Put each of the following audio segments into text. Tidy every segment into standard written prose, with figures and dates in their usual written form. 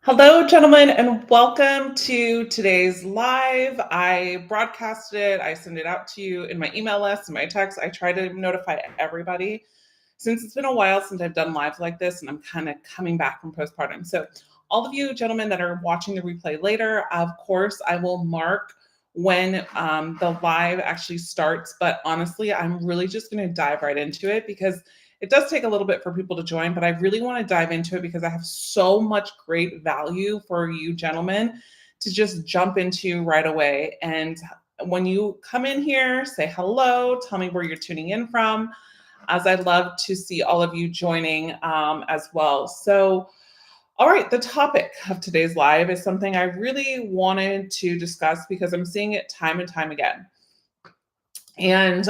Hello, gentlemen, and welcome to today's live. I broadcasted it, I send it out to you in my email list, in my text. I try to notify everybody since it's been a while since I've done lives like this, and I'm kind of coming back from postpartum. So, all of you gentlemen that are watching the replay later, of course, I will mark when the live actually starts. But honestly, I'm really just going to dive right into it because it does take a little bit for people to join, but I really want to dive into it because I have so much great value for you gentlemen to just jump into right away. And when you come in here, say hello, tell me where you're tuning in from, as I'd love to see all of you joining as well. So, all right, the topic of today's live is something I really wanted to discuss because I'm seeing it time and time again. And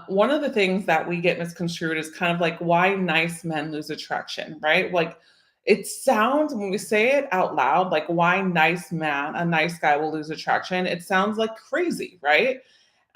one of the things that we get misconstrued is kind of like why nice men lose attraction, right? Like it sounds when we say it out loud, like why a nice guy will lose attraction. It sounds like crazy, right?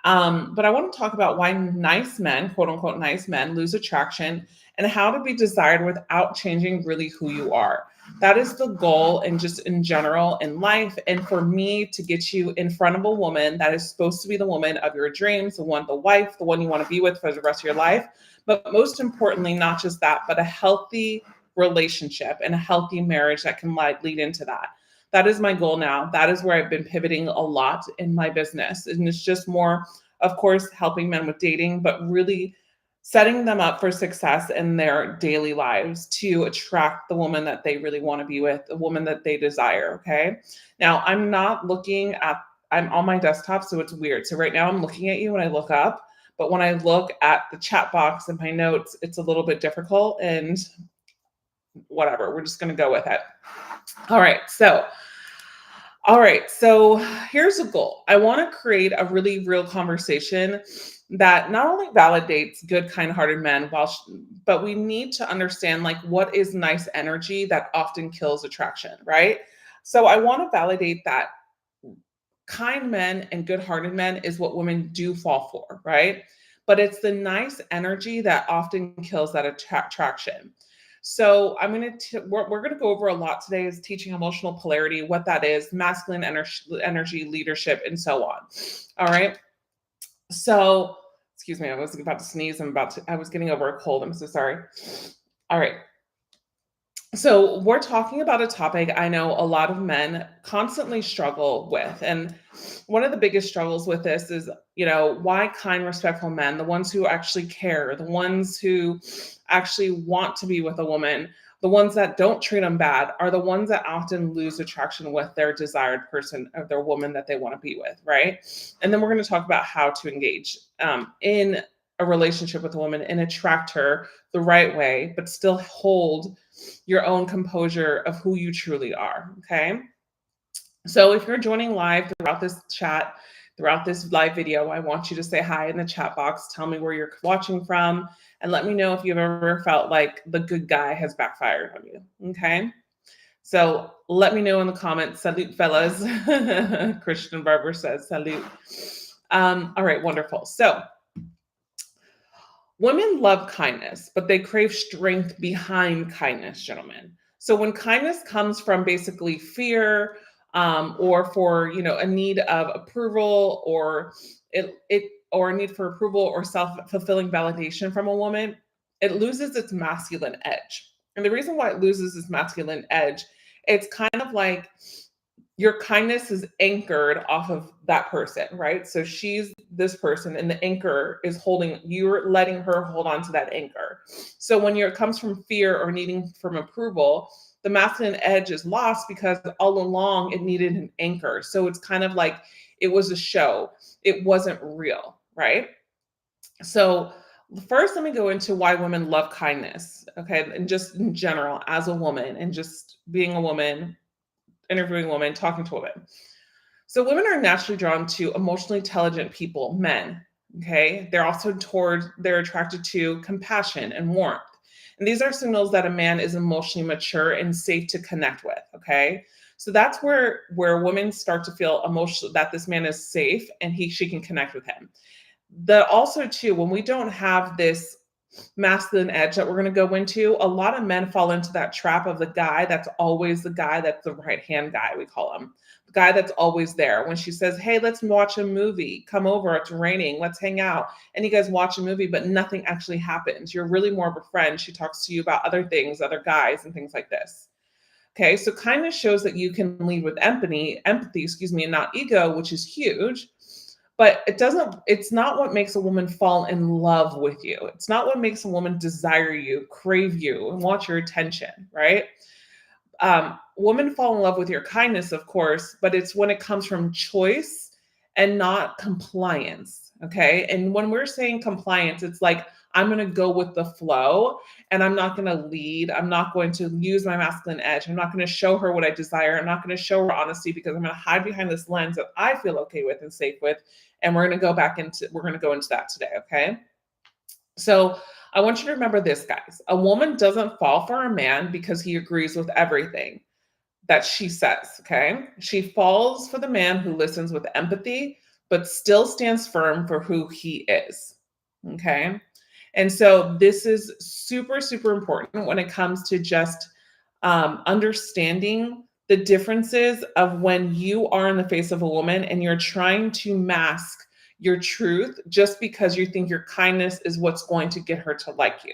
But I want to talk about why nice men, quote unquote, nice men lose attraction and how to be desired without changing really who you are. That is the goal, and just in general in life. And for me to get you in front of a woman that is supposed to be the woman of your dreams, the wife, the one you want to be with for the rest of your life. But most importantly, not just that, but a healthy relationship and a healthy marriage that can lead into that. That is my goal now. That is where I've been pivoting a lot in my business. And it's just more, of course, helping men with dating, but really setting them up for success in their daily lives to attract the woman that they really want to be with, the woman that they desire. Okay. Now, I'm on my desktop, so it's weird. So right now I'm looking at you when I look up, but when I look at the chat box and my notes, it's a little bit difficult, and whatever, we're just going to go with it. All right. So here's a goal. I want to create a really real conversation that not only validates good, kind-hearted men, but we need to understand like what is nice energy that often kills attraction, right? So I want to validate that kind men and good-hearted men is what women do fall for, right? But it's the nice energy that often kills that attraction. So we're going to go over a lot today is teaching emotional polarity, what that is, masculine energy, leadership, and so on. All right. So, excuse me, I was about to sneeze. I was getting over a cold. I'm so sorry. All right. So we're talking about a topic I know a lot of men constantly struggle with. And one of the biggest struggles with this is, why kind, respectful men, the ones who actually care, the ones who actually want to be with a woman, the ones that don't treat them bad are the ones that often lose attraction with their desired person or their woman that they want to be with, right? And then we're going to talk about how to engage in a relationship with a woman and attract her the right way, but still hold your own composure of who you truly are. Okay. So if you're joining live throughout this chat, throughout this live video, I want you to say hi in the chat box. Tell me where you're watching from and let me know if you've ever felt like the good guy has backfired on you. Okay. So let me know in the comments. Salute, fellas. Christian Barber says salute. All right, wonderful. So women love kindness, but they crave strength behind kindness, gentlemen. So when kindness comes from basically fear, or for a need of approval, or or a need for approval or self-fulfilling validation from a woman, it loses its masculine edge. And the reason why it loses its masculine edge, it's kind of like your kindness is anchored off of that person, right? So she's this person, and the anchor is you're letting her hold on to that anchor. So when it comes from fear or needing from approval, the masculine edge is lost because all along it needed an anchor. So it's kind of like it was a show, it wasn't real, right? So first, let me go into why women love kindness, okay? And just in general, as a woman, and just being a woman, interviewing a woman, talking to a woman. So women are naturally drawn to emotionally intelligent people, men. Okay. They're attracted to compassion and warmth. And these are signals that a man is emotionally mature and safe to connect with. Okay. So that's where women start to feel emotional that this man is safe and she can connect with him. Also too, when we don't have this masculine edge that we're going to go into, a lot of men fall into that trap of the guy that's always the guy that's the right hand guy, we call him. The guy that's always there. When she says, hey, let's watch a movie, come over, it's raining, let's hang out. And you guys watch a movie, but nothing actually happens. You're really more of a friend. She talks to you about other things, other guys, and things like this. Okay, so kindness shows that you can lead with empathy, and not ego, which is huge. But it's not what makes a woman fall in love with you. It's not what makes a woman desire you, crave you, and want your attention, right? Women fall in love with your kindness, of course, but it's when it comes from choice and not compliance. Okay. And when we're saying compliance, it's like, I'm going to go with the flow and I'm not going to lead. I'm not going to use my masculine edge. I'm not going to show her what I desire. I'm not going to show her honesty because I'm going to hide behind this lens that I feel okay with and safe with. And we're going to go into that today. Okay. So I want you to remember this, guys. A woman doesn't fall for a man because he agrees with everything that she says, okay? She falls for the man who listens with empathy, but still stands firm for who he is, okay? And so this is super, super important when it comes to just understanding the differences of when you are in the face of a woman and you're trying to mask your truth just because you think your kindness is what's going to get her to like you.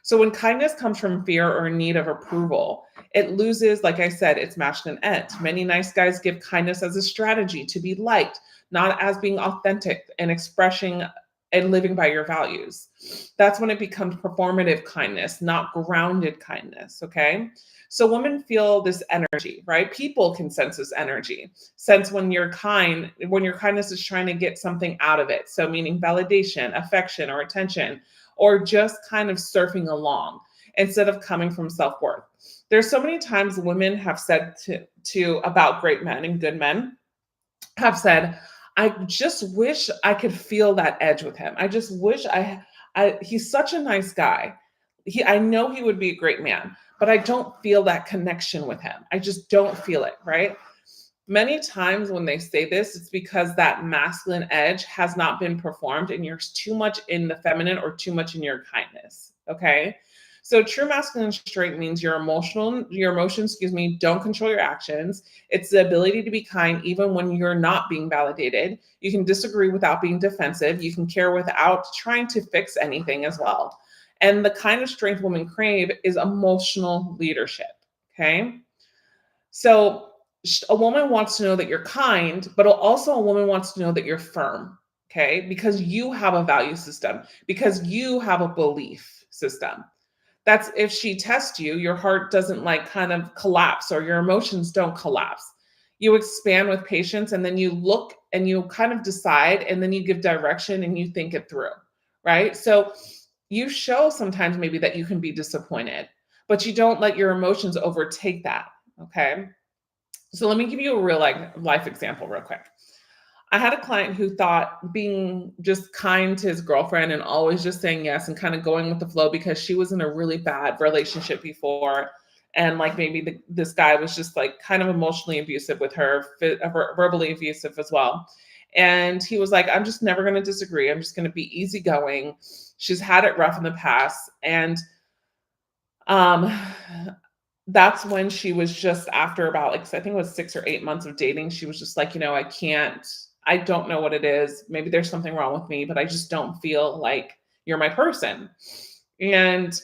So when kindness comes from fear or need of approval, it loses, like I said, its masculine edge. Many nice guys give kindness as a strategy to be liked, not as being authentic and expressing and living by your values. That's when it becomes performative kindness, not grounded kindness, okay? So women feel this energy, right? People can sense this energy. Sense when you're kind, when your kindness is trying to get something out of it. So meaning validation, affection, or attention, or just kind of surfing along instead of coming from self-worth. There's so many times women have said to about great men and good men have said, I just wish I could feel that edge with him. I just wish he's such a nice guy. I know he would be a great man, but I don't feel that connection with him. I just don't feel it, right? Many times when they say this, it's because that masculine edge has not been performed and you're too much in the feminine or too much in your kindness, okay? So true masculine strength means your emotions, don't control your actions. It's the ability to be kind even when you're not being validated. You can disagree without being defensive. You can care without trying to fix anything as well. And the kind of strength women crave is emotional leadership, okay? So a woman wants to know that you're kind, but also a woman wants to know that you're firm, okay? Because you have a value system, because you have a belief system. That's if she tests you, your heart doesn't like kind of collapse or your emotions don't collapse. You expand with patience and then you look and you kind of decide and then you give direction and you think it through, right? So you show sometimes maybe that you can be disappointed, but you don't let your emotions overtake that, okay? So let me give you a real life example real quick. I had a client who thought being just kind to his girlfriend and always just saying yes and kind of going with the flow because she was in a really bad relationship before. And like maybe this guy was just like kind of emotionally abusive with her, verbally abusive as well. And he was like, I'm just never going to disagree. I'm just going to be easygoing. She's had it rough in the past. And um, that's when she was just after about like, I think it was 6 or 8 months of dating. She was just like, I don't know what it is. Maybe there's something wrong with me, but I just don't feel like you're my person. And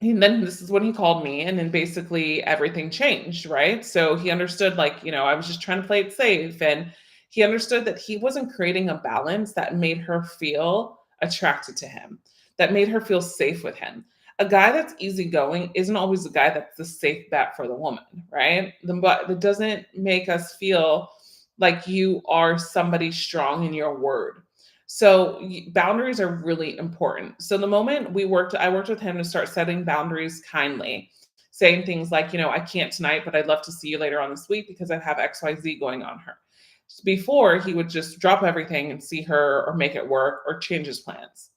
then this is when he called me and then basically everything changed, right? So he understood I was just trying to play it safe. And he understood that he wasn't creating a balance that made her feel attracted to him, that made her feel safe with him. A guy that's easygoing isn't always a guy that's the safe bet for the woman, right? But it doesn't make us feel like you are somebody strong in your word. So boundaries are really important. So the moment I worked with him to start setting boundaries kindly, saying things like, I can't tonight, but I'd love to see you later on this week because I have XYZ going on her. Before he would just drop everything and see her or make it work or change his plans.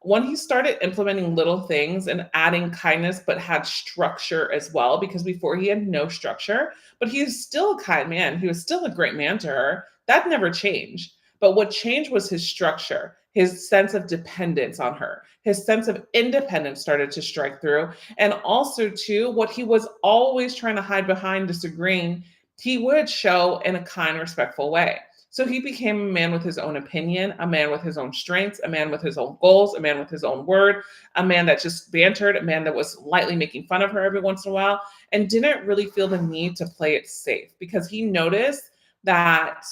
When he started implementing little things and adding kindness, but had structure as well, because before he had no structure, but he was still a kind man. He was still a great man to her. That never changed. But what changed was his structure, his sense of dependence on her, his sense of independence started to strike through. And also, too, what he was always trying to hide behind disagreeing, he would show in a kind, respectful way. So he became a man with his own opinion, a man with his own strengths, a man with his own goals, a man with his own word, a man that just bantered, a man that was lightly making fun of her every once in a while, and didn't really feel the need to play it safe because he noticed that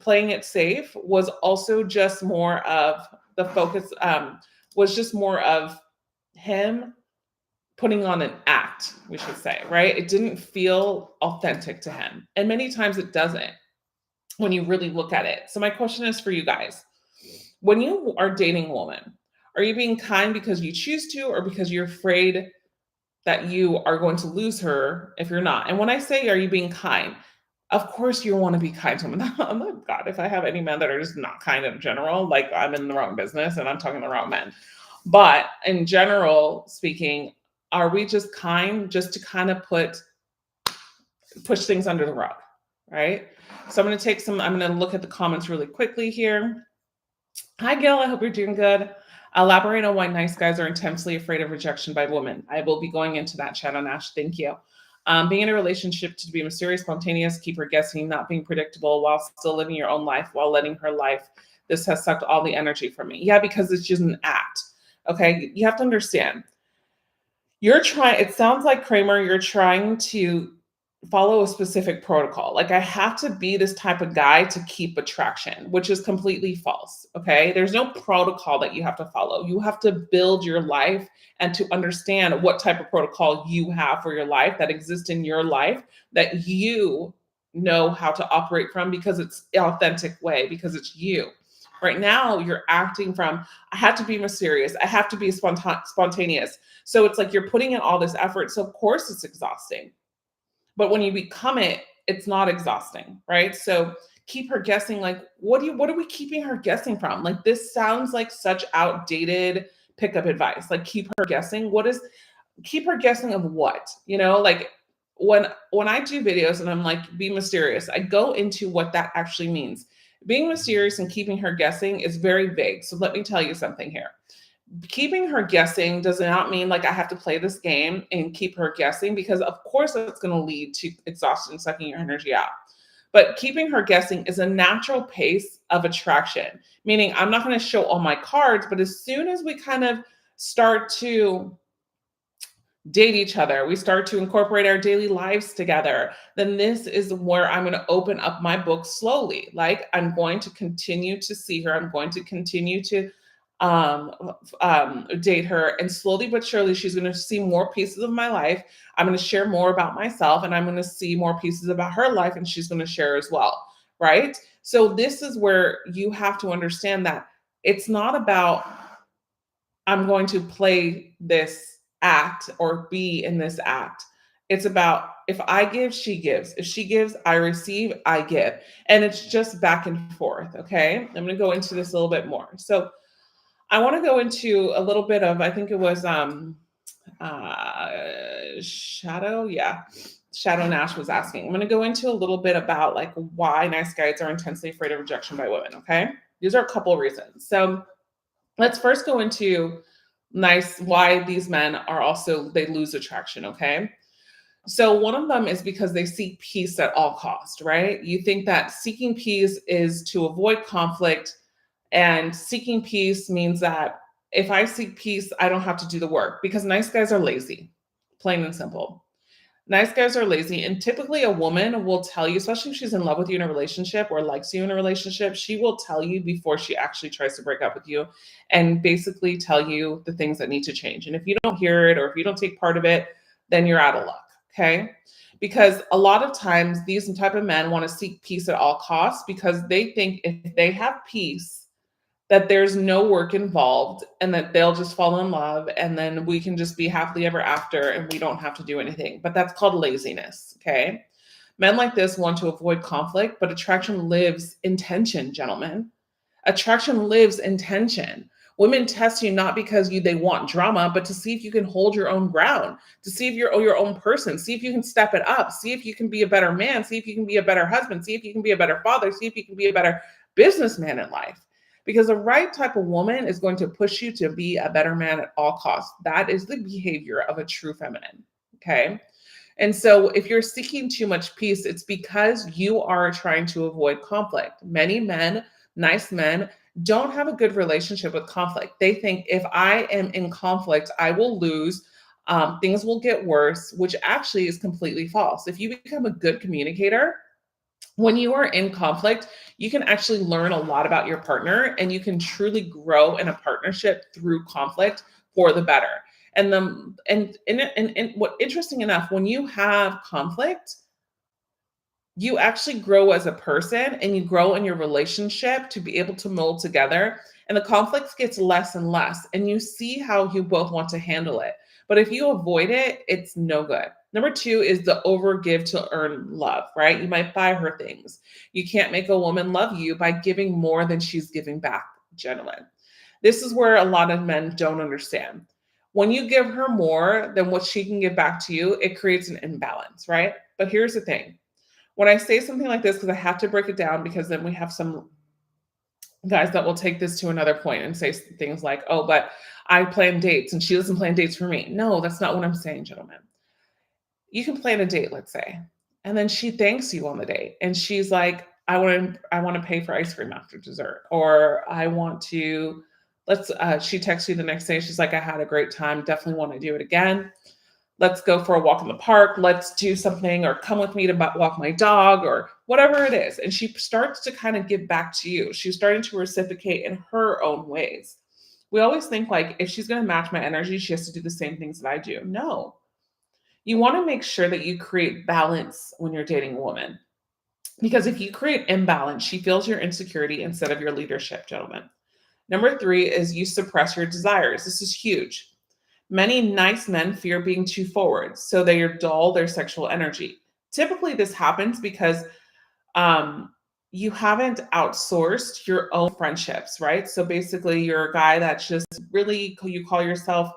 playing it safe was also just more of the focus, was just more of him putting on an act, we should say, right? It didn't feel authentic to him. And many times it doesn't when you really look at it. So my question is for you guys. When you are dating a woman, are you being kind because you choose to or because you're afraid that you are going to lose her if you're not? And when I say, are you being kind? Of course you want to be kind to them. Oh my God, if I have any men that are just not kind in general, like I'm in the wrong business and I'm talking to the wrong men. But in general speaking, are we just kind just to kind of push things under the rug, right? So I'm going to look at the comments really quickly here. Hi, Gail. I hope you're doing good. Elaborate on why nice guys are intensely afraid of rejection by women. I will be going into that, Shadow Nash. Thank you. Being in a relationship to be mysterious, spontaneous, keep her guessing, not being predictable while still living your own life while letting her life. This has sucked all the energy from me. Yeah, because it's just an act. Okay. You have to understand. It sounds like Kramer, you're trying to follow a specific protocol. Like I have to be this type of guy to keep attraction, which is completely false. Okay. There's no protocol that you have to follow. You have to build your life and to understand what type of protocol you have for your life that exists in your life that you know how to operate from because it's an authentic way, because it's you. Right now, you're acting from, I have to be mysterious. I have to be spontaneous. So it's like you're putting in all this effort. So of course it's exhausting. But when you become it, it's not exhausting, right? So keep her guessing. Like, what are we keeping her guessing from? Like, this sounds like such outdated pickup advice. Like, keep her guessing. Keep her guessing of what? Like when I do videos and I'm like, be mysterious, I go into what that actually means. Being mysterious and keeping her guessing is very vague. So let me tell you something here. Keeping her guessing does not mean like I have to play this game and keep her guessing, because of course that's going to lead to exhaustion, sucking your energy out. But keeping her guessing is a natural pace of attraction, meaning I'm not going to show all my cards, but as soon as we kind of start to date each other, we start to incorporate our daily lives together, then this is where I'm going to open up my book slowly. Like I'm going to continue to see her. I'm going to continue to date her, and slowly but surely she's going to see more pieces of my life. I'm going to share more about myself, and I'm going to see more pieces about her life, and she's going to share as well, right? So this is where you have to understand that it's not about I'm going to play this act or be in this act. It's about if I give, she gives. If she gives, I receive, I give. And it's just back and forth. Okay. I'm going to go into this a little bit more. So I want to go into a little bit of, I think it was Shadow. Yeah. Shadow Nash was asking. I'm going to go into a little bit about like why nice guys are intensely afraid of rejection by women. Okay. These are a couple of reasons. So let's first go into why these men are also, they lose attraction. Okay. So one of them is because they seek peace at all cost, right? You think that seeking peace is to avoid conflict, and seeking peace means that if I seek peace, I don't have to do the work, because nice guys are lazy, plain and simple. Nice guys are lazy. And typically a woman will tell you, especially if she's in love with you in a relationship or likes you in a relationship, she will tell you before she actually tries to break up with you, and basically tell you the things that need to change. And if you don't hear it, or if you don't take part of it, then you're out of luck. Okay. Because a lot of times these type of men want to seek peace at all costs, because they think if they have peace, that there's no work involved, and that they'll just fall in love, and then we can just be happily ever after and we don't have to do anything. But that's called laziness. Okay. Men like this want to avoid conflict, but attraction lives in tension, gentlemen. Attraction lives in tension. Women test you not because they want drama, but to see if you can hold your own ground, to see if you're your own person, see if you can step it up, see if you can be a better man, see if you can be a better husband, see if you can be a better father, see if you can be a better businessman in life. Because the right type of woman is going to push you to be a better man at all costs. That is the behavior of a true feminine. Okay. And so if you're seeking too much peace, it's because you are trying to avoid conflict. Many men, nice men, don't have a good relationship with conflict. They think if I am in conflict, I will lose. Things will get worse, which actually is completely false. If you become a good communicator, when you are in conflict, you can actually learn a lot about your partner and you can truly grow in a partnership through conflict for the better. And what interesting enough, when you have conflict, you actually grow as a person and you grow in your relationship to be able to mold together, and the conflict gets less and less and you see how you both want to handle it. But if you avoid it, it's no good. Number two is the overgive to earn love, right? You might buy her things. You can't make a woman love you by giving more than she's giving back, gentlemen. This is where a lot of men don't understand. When you give her more than what she can give back to you, it creates an imbalance, right? But here's the thing. When I say something like this, because I have to break it down, because then we have some guys that will take this to another point and say things like, oh, but I plan dates and she doesn't plan dates for me. No, that's not what I'm saying, gentlemen. You can plan a date, let's say, and then she thanks you on the date and she's like, I want to pay for ice cream after dessert, or I want to, she texts you the next day. She's like, I had a great time. Definitely want to do it again. Let's go for a walk in the park. Let's do something, or come with me to walk my dog, or whatever it is. And she starts to kind of give back to you. She's starting to reciprocate in her own ways. We always think like, if she's going to match my energy, she has to do the same things that I do. No, you want to make sure that you create balance when you're dating a woman. Because if you create imbalance, she feels your insecurity instead of your leadership, gentlemen. Number three is you suppress your desires. This is huge. Many nice men fear being too forward, so they dull their sexual energy. Typically, this happens because you haven't outsourced your own friendships, right? So basically, you're a guy that's just really, you call yourself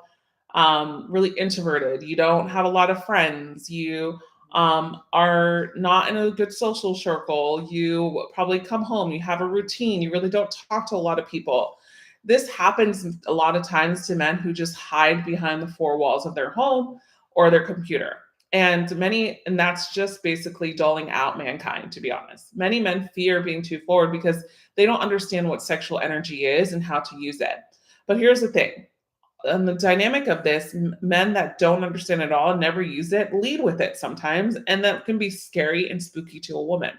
really introverted. You don't have a lot of friends. You are not in a good social circle. You probably come home, you have a routine. You really don't talk to a lot of people. This happens a lot of times to men who just hide behind the four walls of their home or their computer. And that's just basically dulling out mankind, to be honest. Many men fear being too forward because they don't understand what sexual energy is and how to use it. But here's the thing. And the dynamic of this, men that don't understand it all, never use it, lead with it sometimes. And that can be scary and spooky to a woman.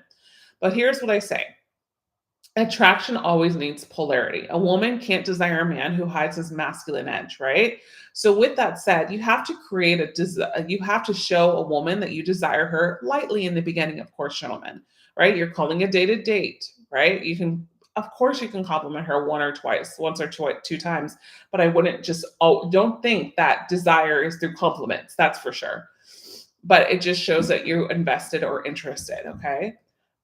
But here's what I say. Attraction always needs polarity. A woman can't desire a man who hides his masculine edge, right? So with that said, you have to you have to show a woman that you desire her lightly in the beginning, of course, gentlemen, right? You're calling a date a date, right? Of course you can compliment her once or twice, two times, but I wouldn't don't think that desire is through compliments, that's for sure. But it just shows that you're invested or interested, okay?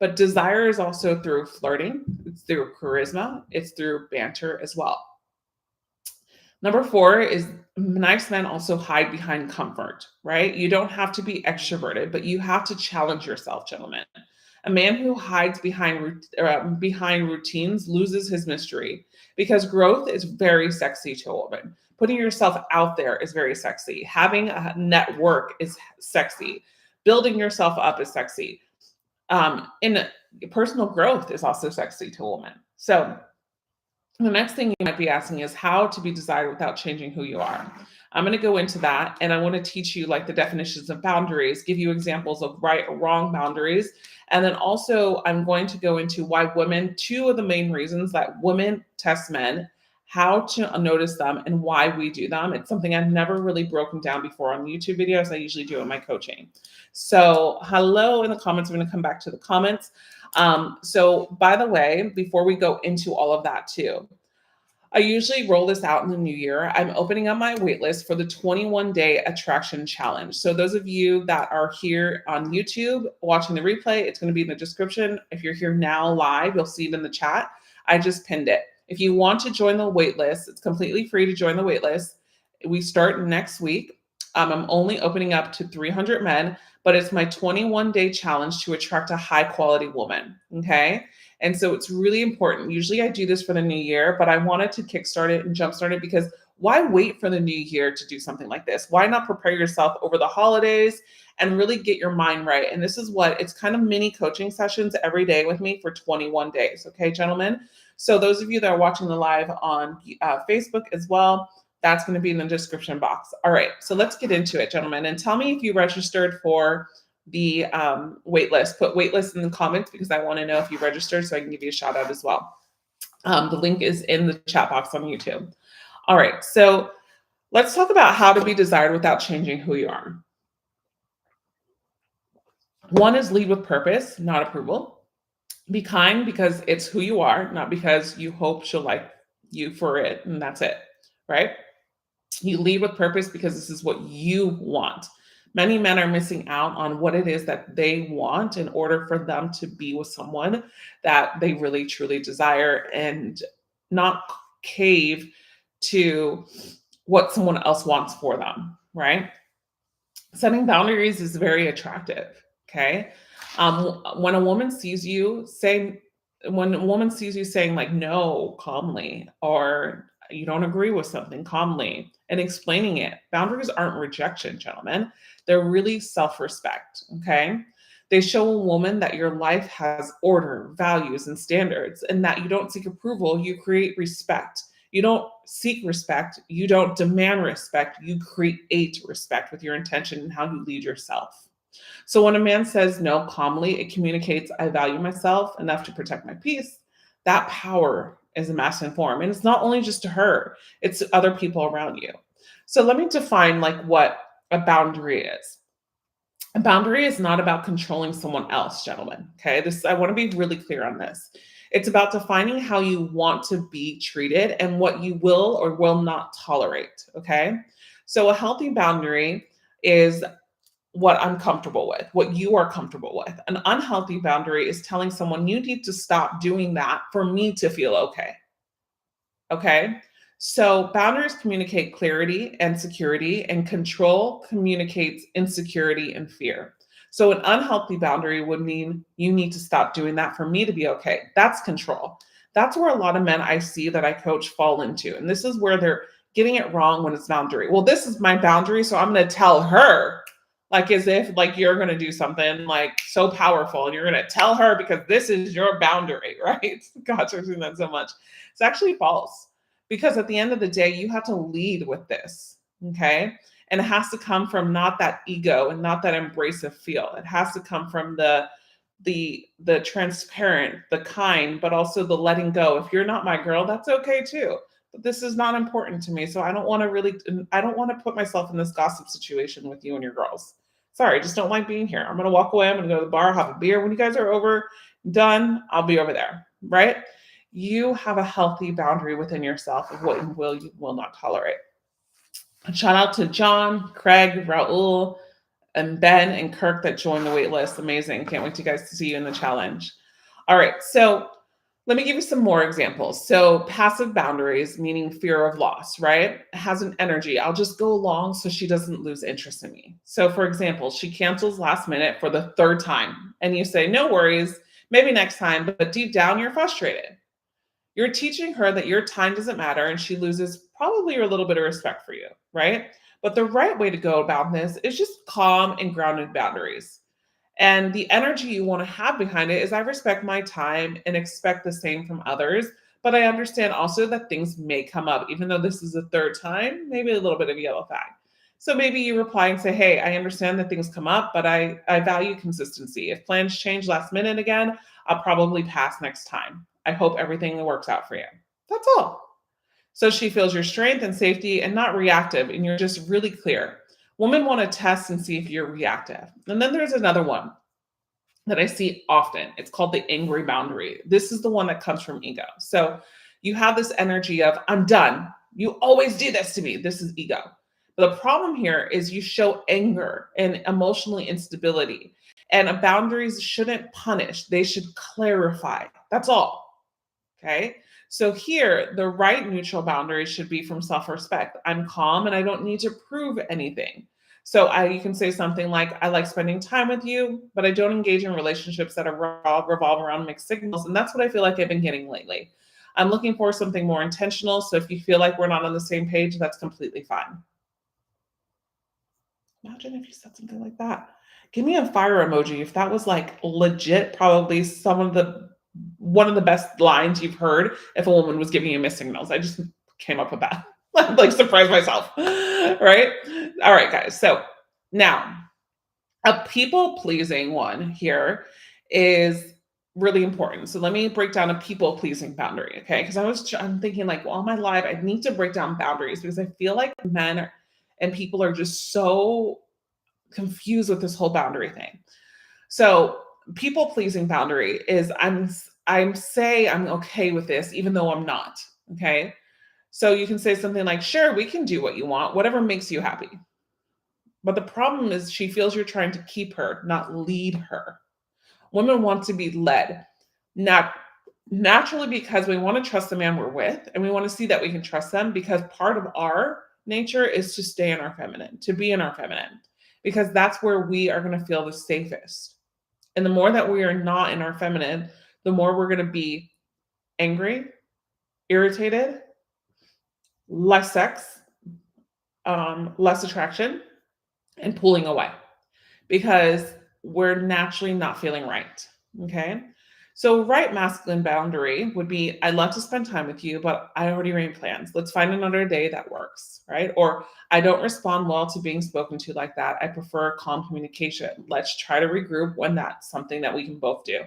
But desire is also through flirting, it's through charisma, it's through banter as well. Number four is nice men also hide behind comfort, right? You don't have to be extroverted, but you have to challenge yourself, gentlemen. A man who hides behind routines loses his mystery, because growth is very sexy to a woman. Putting yourself out there is very sexy. Having a network is sexy. Building yourself up is sexy. In personal growth is also sexy to a woman. So the next thing you might be asking is how to be desired without changing who you are. I'm going to go into that, and I want to teach you like the definitions of boundaries, give you examples of right or wrong boundaries. And then also I'm going to go into why two of the main reasons that women test men, how to notice them, and why we do them. It's something I've never really broken down before on YouTube videos. I usually do in my coaching. So hello in the comments. I'm going to come back to the comments. So by the way, before we go into all of that too, I usually roll this out in the new year. I'm opening up my waitlist for the 21-day attraction challenge. So those of you that are here on YouTube watching the replay, it's going to be in the description. If you're here now live, you'll see it in the chat. I just pinned it. If you want to join the waitlist, it's completely free to join the waitlist. We start next week. I'm only opening up to 300 men, but it's my 21-day challenge to attract a high quality woman. Okay. And so it's really important. Usually I do this for the new year, but I wanted to kickstart it and jumpstart it because why wait for the new year to do something like this? Why not prepare yourself over the holidays and really get your mind right? And this is what it's kind of mini coaching sessions every day with me for 21 days. Okay, gentlemen. So those of you that are watching the live on Facebook as well, that's going to be in the description box. All right, so let's get into it, gentlemen, and tell me if you registered for the wait list. Put wait list in the comments because I want to know if you registered so I can give you a shout out as well. The link is in the chat box on YouTube. All right, so let's talk about how to be desired without changing who you are. One is lead with purpose, not approval. Be kind because it's who you are, not because you hope she'll like you for it, and that's it, right? You lead with purpose because this is what you want. Many men are missing out on what it is that they want in order for them to be with someone that they really truly desire and not cave to what someone else wants for them, right? Setting boundaries is very attractive. Okay. When a woman sees you saying, when a woman sees you saying like no calmly, or you don't agree with something calmly and explaining it, boundaries aren't rejection, gentlemen. They're really self-respect. Okay. They show a woman that your life has order, values, and standards, and that you don't seek approval, you create respect. You don't seek respect. You don't demand respect. You create respect with your intention and how you lead yourself. So when a man says no calmly, it communicates, I value myself enough to protect my peace. That power is a masculine form. And it's not only just to her, it's to other people around you. So let me define like what a boundary is. A boundary is not about controlling someone else, gentlemen. Okay. I want to be really clear on this. It's about defining how you want to be treated and what you will or will not tolerate. Okay. So a healthy boundary is what I'm comfortable with, what you are comfortable with. An unhealthy boundary is telling someone you need to stop doing that for me to feel okay. Okay. So boundaries communicate clarity and security, and control communicates insecurity and fear. So an unhealthy boundary would mean you need to stop doing that for me to be okay. That's control. That's where a lot of men I see that I coach fall into. And this is where they're getting it wrong when it's boundary. Well, this is my boundary, so I'm going to tell her, like as if like you're going to do something like so powerful and you're going to tell her because this is your boundary, right? Gosh, I've seen that so much. It's actually false, because at the end of the day, you have to lead with this, okay? And it has to come from not that ego and not that embracive feel. It has to come from the transparent, the kind, but also the letting go. If you're not my girl, that's okay too. But this is not important to me. So I don't want to put myself in this gossip situation with you and your girls. Sorry, I just don't like being here. I'm going to walk away. I'm going to go to the bar, have a beer. When you guys are over, done, I'll be over there, right? You have a healthy boundary within yourself of what you will not tolerate. A shout out to John, Craig, Raul, and Ben and Kirk that joined the wait list. Amazing. Can't wait to guys to see you in the challenge. All right. So let me give you some more examples. So passive boundaries, meaning fear of loss, right? Has an energy. I'll just go along so she doesn't lose interest in me. So for example, she cancels last minute for the third time and you say, no worries, maybe next time, but deep down you're frustrated. You're teaching her that your time doesn't matter and she loses probably a little bit of respect for you, right? But the right way to go about this is just calm and grounded boundaries. And the energy you want to have behind it is I respect my time and expect the same from others. But I understand also that things may come up, even though this is the third time, maybe a little bit of a yellow flag. So maybe you reply and say, hey, I understand that things come up, but I value consistency. If plans change last minute again, I'll probably pass next time. I hope everything works out for you. That's all. So she feels your strength and safety and not reactive, and you're just really clear. Women want to test and see if you're reactive. And then there's another one that I see often. It's called the angry boundary. This is the one that comes from ego. So you have this energy of, I'm done. You always do this to me. This is ego. But the problem here is you show anger and emotional instability. And boundaries shouldn't punish, they should clarify. That's all. Okay. So here, the right neutral boundary should be from self respect. I'm calm and I don't need to prove anything. So you can say something like, I like spending time with you, but I don't engage in relationships that revolve around mixed signals. And that's what I feel like I've been getting lately. I'm looking for something more intentional. So if you feel like we're not on the same page, that's completely fine. Imagine if you said something like that. Give me a fire emoji if that was like legit, probably some of the one of the best lines you've heard if a woman was giving you missed signals. I just came up with that. Like surprised myself. Right? All right, guys. So now a people pleasing one here is really important. So let me break down a people pleasing boundary, okay? Because I'm thinking like, well, all my life I need to break down boundaries because I feel like and people are just so confused with this whole boundary thing. So people pleasing boundary is I'm okay with this even though I'm not, okay? So you can say something like, "Sure, we can do what you want, whatever makes you happy." But the problem is she feels you're trying to keep her, not lead her. Women want to be led, not naturally because we want to trust the man we're with and we want to see that we can trust them because part of our nature is to stay in our feminine, to be in our feminine, because that's where we are going to feel the safest. And the more that we are not in our feminine, the more we're going to be angry, irritated, less sex, less attraction, and pulling away because we're naturally not feeling right. Okay. So, right masculine boundary would be I'd love to spend time with you, but I already made plans. Let's find another day that works. Right. Or I don't respond well to being spoken to like that. I prefer calm communication. Let's try to regroup when that's something that we can both do.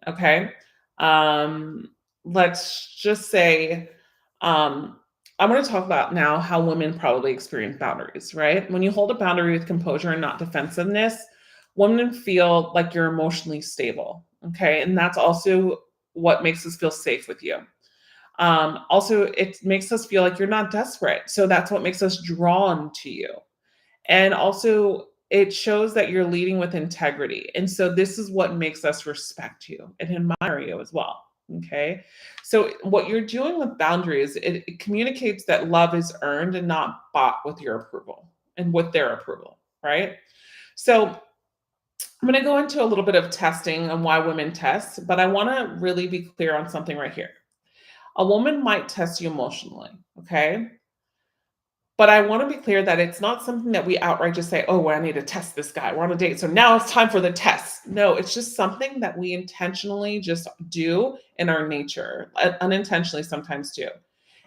Okay. Um, let's just say, um, I'm going to talk about now how women probably experience boundaries, right? When you hold a boundary with composure and not defensiveness, women feel like you're emotionally stable. Okay. And that's also what makes us feel safe with you. Also, it makes us feel like you're not desperate. So that's what makes us drawn to you. And also, it shows that you're leading with integrity. And so, this is what makes us respect you and admire you as well. Okay. So, what you're doing with boundaries, it communicates that love is earned and not bought with your approval and with their approval. Right. So, I'm going to go into a little bit of testing on why women test, but I want to really be clear on something right here. A woman might test you emotionally. Okay. But I want to be clear that it's not something that we outright just say, oh, well, I need to test this guy. We're on a date. So now it's time for the test. No, it's just something that we intentionally just do in our nature, unintentionally sometimes too.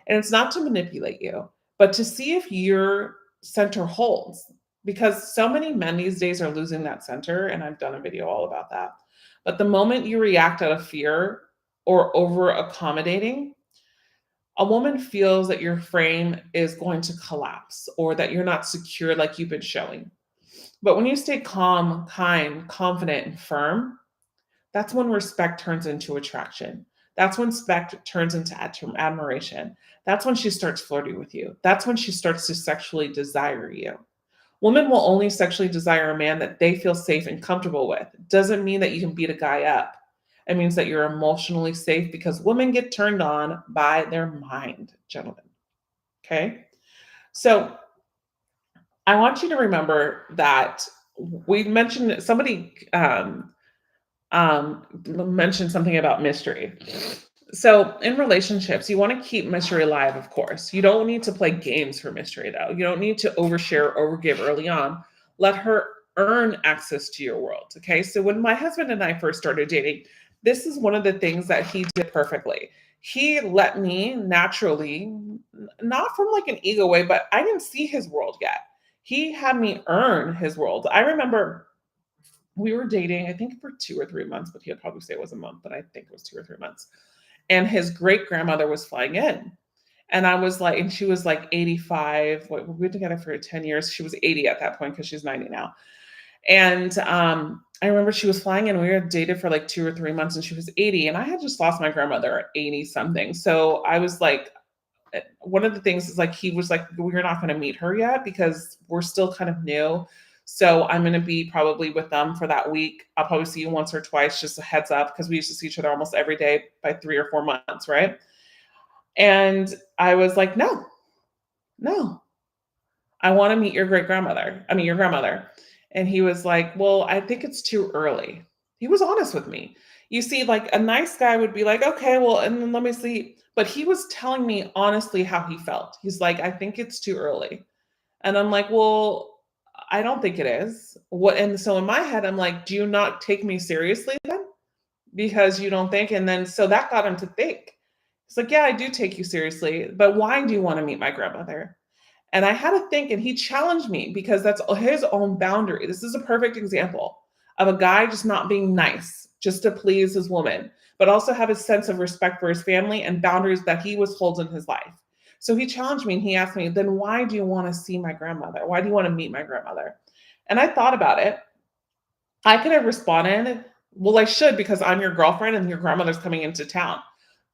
And it's not to manipulate you, but to see if your center holds. Because so many men these days are losing that center. And I've done a video all about that. But the moment you react out of fear or over accommodating, a woman feels that your frame is going to collapse or that you're not secure like you've been showing. But when you stay calm, kind, confident, and firm, that's when respect turns into attraction. That's when respect turns into admiration. That's when she starts flirting with you. That's when she starts to sexually desire you. Women will only sexually desire a man that they feel safe and comfortable with. It doesn't mean that you can beat a guy up. It means that you're emotionally safe because women get turned on by their mind, gentlemen. Okay. So I want you to remember that we mentioned somebody mentioned something about mystery. So in relationships, you want to keep mystery alive, of course. You don't need to play games for mystery, though. You don't need to overshare or overgive early on. Let her earn access to your world. Okay. So when my husband and I first started dating, this is one of the things that he did perfectly. He let me naturally, not from like an ego way, but I didn't see his world yet. He had me earn his world. I remember we were dating, I think for 2 or 3 months, but he'll probably say it was a month, but I think it was 2 or 3 months. And his great grandmother was flying in. And I was like, and she was like 85. We've been together for 10 years. She was 80 at that point because she's 90 now. And I remember she was flying in. We were dated for like 2 or 3 months and she was 80. And I had just lost my grandmother at 80 something. So I was like, one of the things is like, he was like, we're not going to meet her yet because we're still kind of new. So I'm going to be probably with them for that week. I'll probably see you once or twice, just a heads up, because we used to see each other almost every day by 3 or 4 months, right? And I was like, no, I want to meet your grandmother. And he was like, well, I think it's too early. He was honest with me. You see, like a nice guy would be like, okay, well, and then let me see. But he was telling me honestly how he felt. He's like, I think it's too early. And I'm like, well, I don't think it is. What? And so in my head, I'm like, do you not take me seriously then? Because you don't think. And then so that got him to think. He's like, yeah, I do take you seriously, but why do you want to meet my grandmother? And I had to think, and he challenged me because that's his own boundary. This is a perfect example of a guy just not being nice, just to please his woman, but also have a sense of respect for his family and boundaries that he was holds in his life. So he challenged me and he asked me, then why do you want to see my grandmother? Why do you want to meet my grandmother? And I thought about it. I could have responded, well, I should because I'm your girlfriend and your grandmother's coming into town.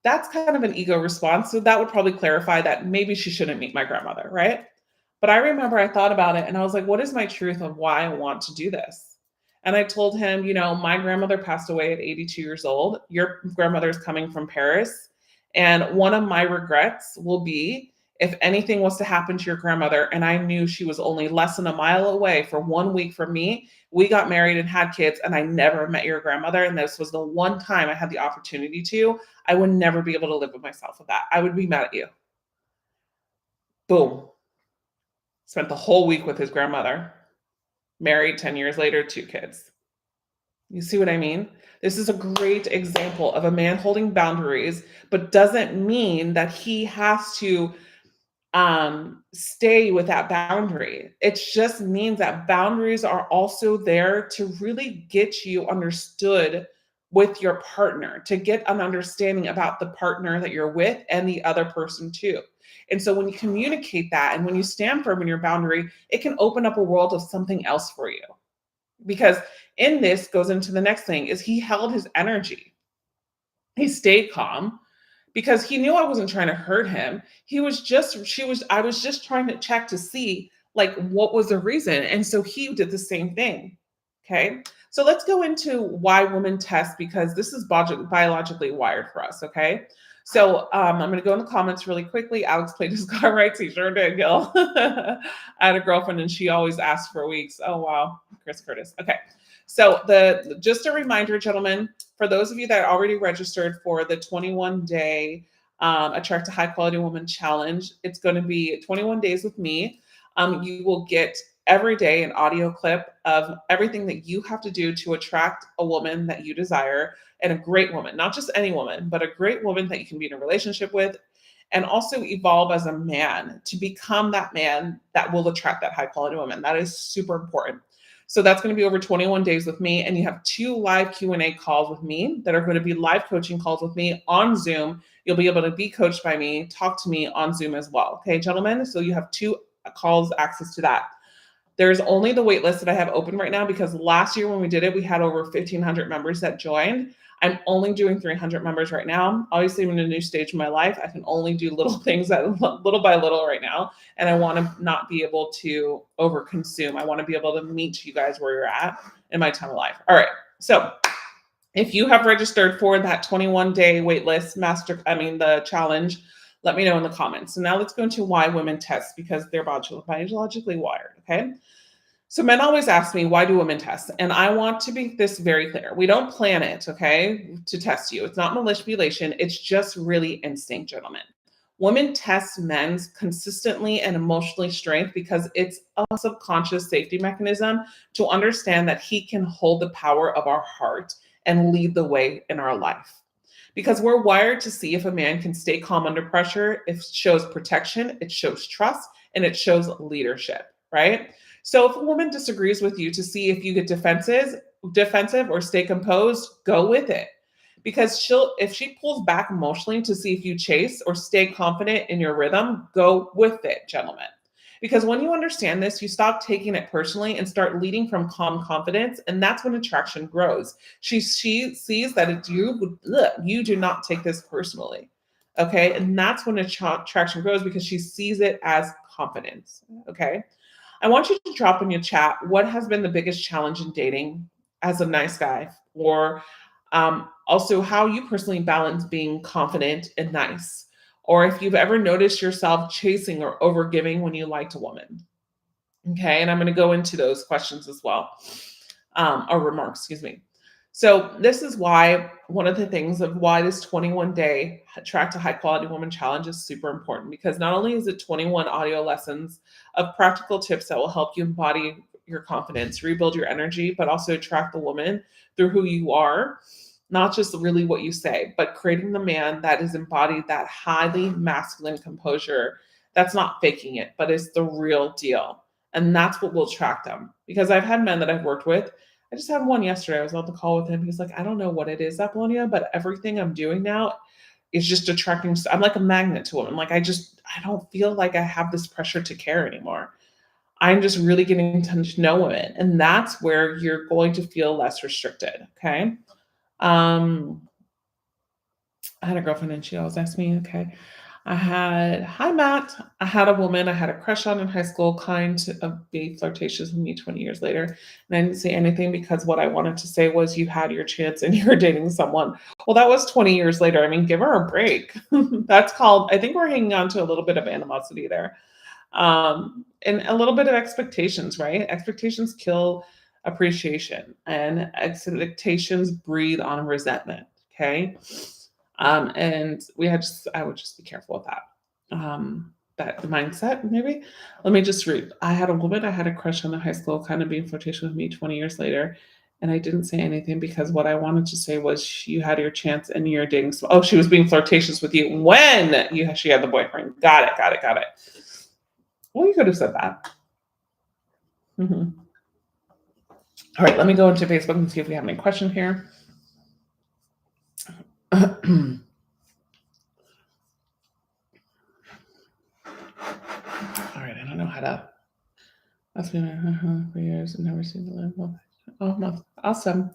That's kind of an ego response. So that would probably clarify that maybe she shouldn't meet my grandmother, right? But I remember I thought about it and I was like, what is my truth of why I want to do this? And I told him, my grandmother passed away at 82 years old. Your grandmother is coming from Paris. And one of my regrets will be if anything was to happen to your grandmother and I knew she was only less than a mile away for 1 week from me, we got married and had kids, and I never met your grandmother. And this was the one time I had the opportunity to, I would never be able to live with myself with that. I would be mad at you. Boom. Spent the whole week with his grandmother, married 10 years later, 2 kids. You see what I mean? This is a great example of a man holding boundaries, but doesn't mean that he has to stay with that boundary. It just means that boundaries are also there to really get you understood with your partner, to get an understanding about the partner that you're with and the other person too. And so when you communicate that and when you stand firm in your boundary, it can open up a world of something else for you. Because in this goes into the next thing is he held his energy. He stayed calm because he knew I wasn't trying to hurt him. I was just trying to check to see like what was the reason. And so he did the same thing. Okay. So let's go into why women test because this is biologically wired for us. Okay. So I'm going to go in the comments really quickly. Alex played his car rights. He sure did, Gil. I had a girlfriend and she always asked for weeks. Oh, wow. Chris Curtis. Okay. So just a reminder, gentlemen, for those of you that already registered for the 21-day Attract a High Quality Woman Challenge, it's going to be 21 days with me. You will get every day an audio clip of everything that you have to do to attract a woman that you desire and a great woman, not just any woman, but a great woman that you can be in a relationship with and also evolve as a man to become that man that will attract that high quality woman. That is super important. So that's going to be over 21 days with me. And you have 2 live Q&A calls with me that are going to be live coaching calls with me on Zoom. You'll be able to be coached by me, talk to me on Zoom as well. Okay, gentlemen? So you have 2 calls, access to that. There's only the wait list that I have open right now because last year when we did it, we had over 1,500 members that joined. I'm only doing 300 members right now. Obviously, I'm in a new stage of my life. I can only do little things little by little right now. And I want to not be able to overconsume. I want to be able to meet you guys where you're at in my time of life. All right. So if you have registered for that 21-day wait list, the challenge, let me know in the comments. So now let's go into why women test because they're biologically wired. Okay. So men always ask me, why do women test? And I want to make this very clear. We don't plan it, okay, to test you. It's not manipulation. It's just really instinct, gentlemen. Women test men's consistently and emotionally strength because it's a subconscious safety mechanism to understand that he can hold the power of our heart and lead the way in our life. Because we're wired to see if a man can stay calm under pressure. It shows protection, it shows trust, and it shows leadership, right? So if a woman disagrees with you to see if you get defensive or stay composed, go with it. Because if she pulls back emotionally to see if you chase or stay confident in your rhythm, go with it, gentlemen. Because when you understand this, you stop taking it personally and start leading from calm confidence. And that's when attraction grows. She sees that you do not take this personally. Okay. And that's when attraction grows because she sees it as confidence. Okay. I want you to drop in your chat what has been the biggest challenge in dating as a nice guy, or also how you personally balance being confident and nice, or if you've ever noticed yourself chasing or overgiving when you liked a woman. Okay. And I'm going to go into those questions as well, or remarks, excuse me. So this is why one of the things of why this 21-day track to high quality woman challenge is super important, because not only is it 21 audio lessons of practical tips that will help you embody your confidence, rebuild your energy, but also attract the woman through who you are, not just really what you say, but creating the man that is embodied that highly masculine composure that's not faking it, but is the real deal. And that's what will attract them. Because I've had men that I've worked with. I just had one yesterday. I was on the call with him. He's like, I don't know what it is, Apollonia, but everything I'm doing now is just attracting. I'm like a magnet to him. I'm like, I don't feel like I have this pressure to care anymore. I'm just really getting to know women. And that's where you're going to feel less restricted. Okay. Um, I had a girlfriend and she always asked me, okay. Hi Matt. I had a woman I had a crush on in high school, kind of be flirtatious with me 20 years later. And I didn't say anything because what I wanted to say was, you had your chance and you're dating someone. Well, that was 20 years later. I mean, give her a break. That's called, I think we're hanging on to a little bit of animosity there. And a little bit of expectations, right? Expectations kill appreciation, and expectations breed on resentment. Okay. And I would just be careful with that. That mindset, maybe. Let me just read. I had a woman I had a crush on in high school, kind of being flirtatious with me 20 years later. And I didn't say anything because what I wanted to say was, you had your chance and you're dating. Oh, she was being flirtatious with you when she had the boyfriend. Got it, got it, got it. Well, you could have said that. Mhm. All right, let me go into Facebook and see if we have any question here. All right, I don't know how to. That's been for years and never seen the live. Oh, no. Awesome.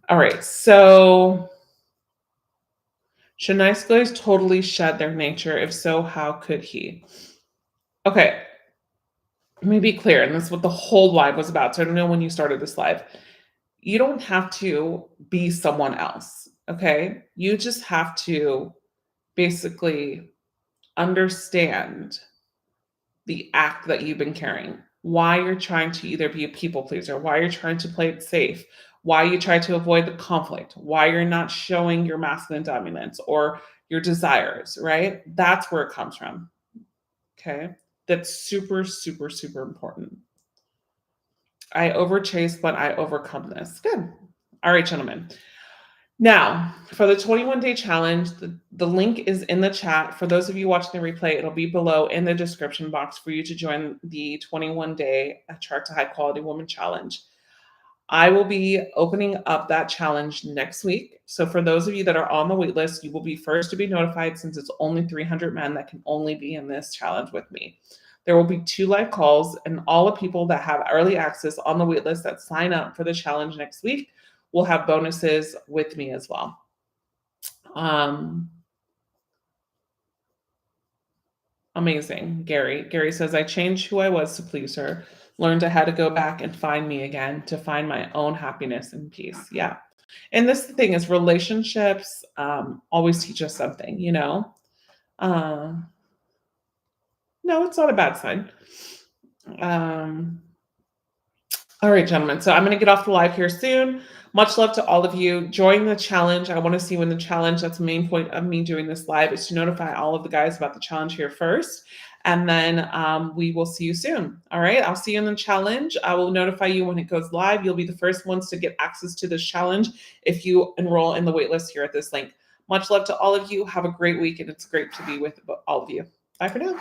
All right, so should nice guys totally shed their nature? If so, how could he? Okay, let me be clear, and that's what the whole live was about. So I don't know when you started this live. You don't have to be someone else, okay? You just have to basically understand the act that you've been carrying, why you're trying to either be a people pleaser, why you're trying to play it safe, why you try to avoid the conflict, why you're not showing your masculine dominance or your desires, right? That's where it comes from. Okay. That's super, super, super important. I overchase, but I overcome this. Good. All right, gentlemen. Now, for the 21-day challenge, the link is in the chat. For those of you watching the replay, it'll be below in the description box for you to join the 21-day Attract to High Quality Woman Challenge. I will be opening up that challenge next week. So for those of you that are on the wait list, you will be first to be notified, since it's only 300 men that can only be in this challenge with me. There will be 2 live calls, and all the people that have early access on the wait list that sign up for the challenge next week will have bonuses with me as well. Amazing. Gary says, I changed who I was to please her, learned I had to go back and find me again to find my own happiness and peace. Yeah. And this thing is, relationships always teach us something, you know? No, it's not a bad sign. All right, gentlemen. So I'm going to get off the live here soon. Much love to all of you. Join the challenge. I want to see when the challenge, that's the main point of me doing this live, is to notify all of the guys about the challenge here first. And then we will see you soon. All right. I'll see you in the challenge. I will notify you when it goes live. You'll be the first ones to get access to this challenge if you enroll in the waitlist here at this link. Much love to all of you. Have a great week. And it's great to be with all of you. Bye for now.